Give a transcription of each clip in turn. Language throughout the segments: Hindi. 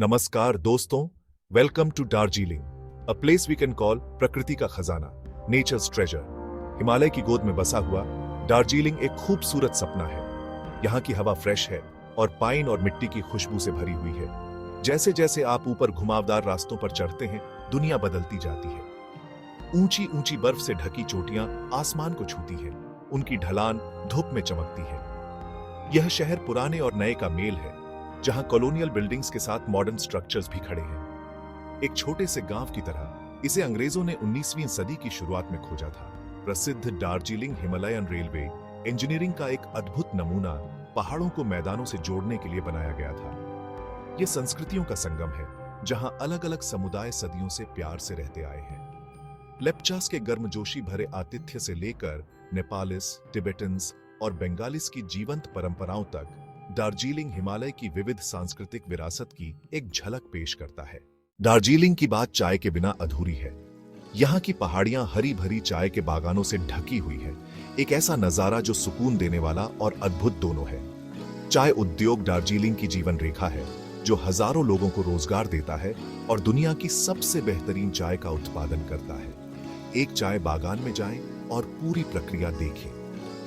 नमस्कार दोस्तों, welcome to Darjeeling, a place we can call प्रकृति का खजाना, नेचर्स ट्रेजर। हिमालय की गोद में बसा हुआ दार्जिलिंग एक खूबसूरत सपना है। यहाँ की हवा फ्रेश है और पाइन और मिट्टी की खुशबू से भरी हुई है। जैसे जैसे आप ऊपर घुमावदार रास्तों पर चढ़ते हैं, दुनिया बदलती जाती है। ऊंची ऊंची बर्फ से ढकी चोटियां आसमान को छूती हैं, उनकी ढलान धूप में चमकती है। यह शहर पुराने और नए का मेल है, जहां कॉलोनियल बिल्डिंग्स के साथ मॉडर्न स्ट्रक्चर्स भी खड़े हैं। एक छोटे से गांव की तरह इसे अंग्रेजों ने 19वीं सदी की शुरुआत में खोजा था। प्रसिद्ध दार्जिलिंग हिमालयन रेलवे इंजीनियरिंग का एक अद्भुत नमूना पहाड़ों को मैदानों से जोड़ने के लिए बनाया गया था। यह संस्कृतियों का संगम है, जहां अलग अलग समुदाय सदियों से प्यार से रहते आए हैं। लेप्चास के गर्मजोशी भरे आतिथ्य से लेकर नेपालिस, टिबेटन्स और बंगालीस की जीवंत परंपराओं तक, दार्जिलिंग हिमालय की विविध सांस्कृतिक विरासत की एक झलक पेश करता है। दार्जिलिंग की बात चाय के बिना अधूरी है। यहाँ की पहाड़ियां हरी भरी चाय के बागानों से ढकी हुई है, एक ऐसा नजारा जो सुकून देने वाला और अद्भुत दोनों है। चाय उद्योग दार्जिलिंग की जीवन रेखा है, जो हजारों लोगों को रोजगार देता है और दुनिया की सबसे बेहतरीन चाय का उत्पादन करता है। एक चाय बागान में जाएं और पूरी प्रक्रिया देखें,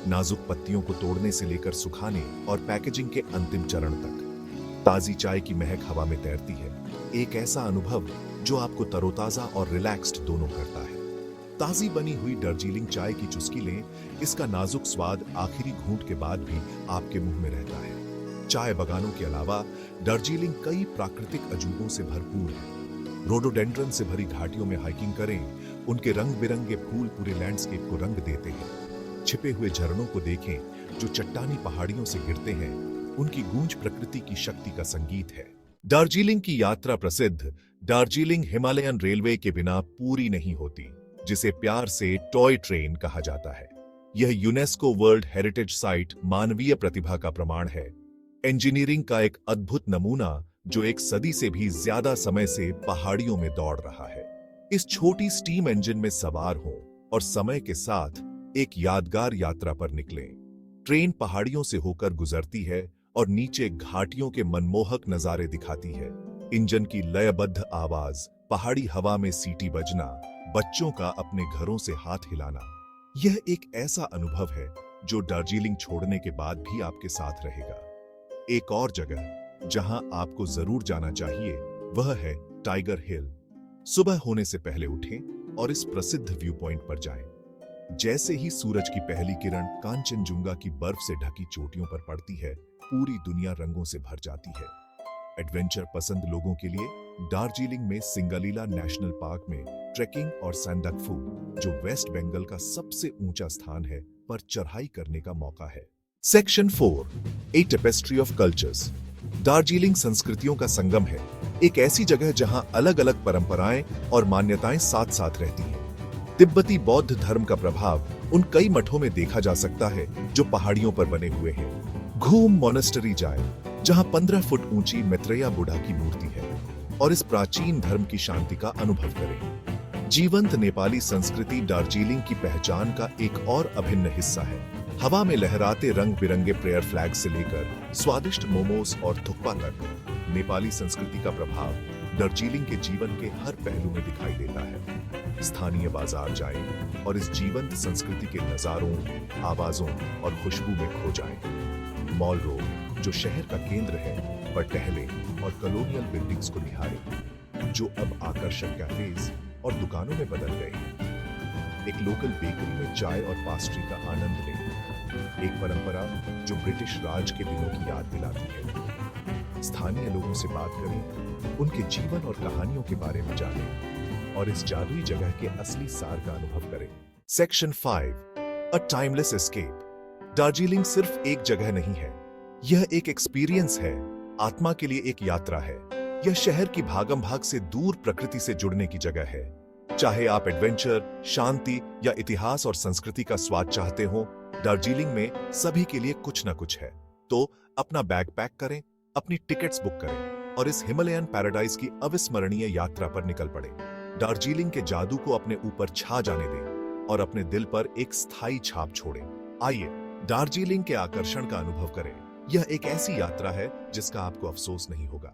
नाजुक पत्तियों को तोड़ने से लेकर सुखाने और पैकेजिंग के अंतिम चरण तक। ताजी चाय की महक हवा में तैरती है, एक ऐसा अनुभव जो आपको तरोताजा और रिलैक्स्ड दोनों करता है। ताजी बनी हुई दार्जिलिंग चाय की चुस्की लें, इसका नाजुक स्वाद आखिरी घूंट के बाद भी आपके मुंह में रहता है। चाय बगानों के अलावा दार्जिलिंग कई प्राकृतिक अजूबों से भरपूर है। रोडोडेंड्रन से भरी घाटियों में हाइकिंग करें, उनके रंग बिरंगे फूल पूरे लैंडस्केप को रंग देते हैं। छिपे हुए झरनों को देखें, जो चट्टानी पहाड़ियों से गिरते हैं, उनकी गूंज प्रकृति की शक्ति का संगीत है। दार्जिलिंग की यात्रा प्रसिद्ध दार्जिलिंग हिमालयन रेलवे के बिना पूरी नहीं होती, जिसे प्यार से टॉय ट्रेन कहा जाता है। यह यूनेस्को वर्ल्ड हेरिटेज साइट मानवीय प्रतिभा का प्रमाण है, इंजीनियरिंग का एक अद्भुत नमूना जो एक सदी से भी ज्यादा समय से पहाड़ियों में दौड़ रहा है। इस छोटी स्टीम इंजन में सवार हो और समय के साथ एक यादगार यात्रा पर निकलें। ट्रेन पहाड़ियों से होकर गुजरती है और नीचे घाटियों के मनमोहक नजारे दिखाती है। इंजन की लयबद्ध आवाज, पहाड़ी हवा में सीटी बजना, बच्चों का अपने घरों से हाथ हिलाना, यह एक ऐसा अनुभव है जो दार्जिलिंग छोड़ने के बाद भी आपके साथ रहेगा। एक और जगह जहां आपको जरूर जाना चाहिए वह है टाइगर हिल। सुबह होने से पहले उठें और इस प्रसिद्ध व्यू पॉइंट पर जाएं। जैसे ही सूरज की पहली किरण कांचनजुंगा की बर्फ से ढकी चोटियों पर पड़ती है, पूरी दुनिया रंगों से भर जाती है। एडवेंचर पसंद लोगों के लिए दार्जिलिंग में सिंगलीला नेशनल पार्क में ट्रेकिंग और सैंडकफू, जो वेस्ट बंगाल का सबसे ऊंचा स्थान है, पर चढ़ाई करने का मौका है। Section 4, A tapestry of cultures. Darjeeling संस्कृतियों का संगम है, एक ऐसी जगह जहां अलग अलग परंपराएं और मान्यताएं साथ साथ रहती हैं। तिब्बती बौद्ध धर्म का प्रभाव उन कई मठों में देखा जा सकता है जो पहाड़ियों पर बने हुए हैं। घूम मोनेस्टरी जाए, जहां 15 फुट ऊंची मैत्रेय बुद्धा की मूर्ति है, और इस प्राचीन धर्म की शांति का अनुभव करें। जीवंत नेपाली संस्कृति दार्जिलिंग की पहचान का एक और अभिन्न हिस्सा है। हवा में लहराते रंग बिरंगे प्रेयर फ्लैग से लेकर स्वादिष्ट मोमोज और थुक्पा तक, नेपाली संस्कृति का प्रभाव दार्जिलिंग के जीवन के हर पहलू में दिखाई देता है। स्थानीय बाजार जाएं और इस जीवंत संस्कृति के नजारों, आवाजों और खुशबू में खो जाएं। मॉल रोड, जो शहर का केंद्र है, पर टहलें और कॉलोनियल बिल्डिंग्स को निहारें, जो अब आकर्षक कैफेज और दुकानों में बदल गए हैं। एक लोकल बेकरी में चाय और पास्ट्री का आनंद लें, एक परंपरा जो ब्रिटिश राज के दिनों की याद दिलाती है। स्थानीय लोगों से बात करें, उनके जीवन और कहानियों के बारे में जानें और इस जादुई जगह के असली सार का अनुभव करें। Section 5, a timeless escape. Darjeeling सिर्फ एक जगह नहीं है, यह एक एक्सपीरियंस है, आत्मा के लिए एक यात्रा है। यह शहर की भागम भाग से दूर प्रकृति से जुड़ने की जगह है। चाहे आप एडवेंचर, शांति या इतिहास और संस्कृति का स्वाद चाहते हो, दार्जिलिंग में सभी के लिए कुछ न कुछ है। तो अपना बैग पैक करें, अपनी टिकट्स बुक करें और इस हिमालयन पैराडाइज की अविस्मरणीय यात्रा पर निकल पड़े। दार्जिलिंग के जादू को अपने ऊपर छा जाने दें और अपने दिल पर एक स्थायी छाप छोड़ें। आइए दार्जिलिंग के आकर्षण का अनुभव करें। यह एक ऐसी यात्रा है जिसका आपको अफसोस नहीं होगा।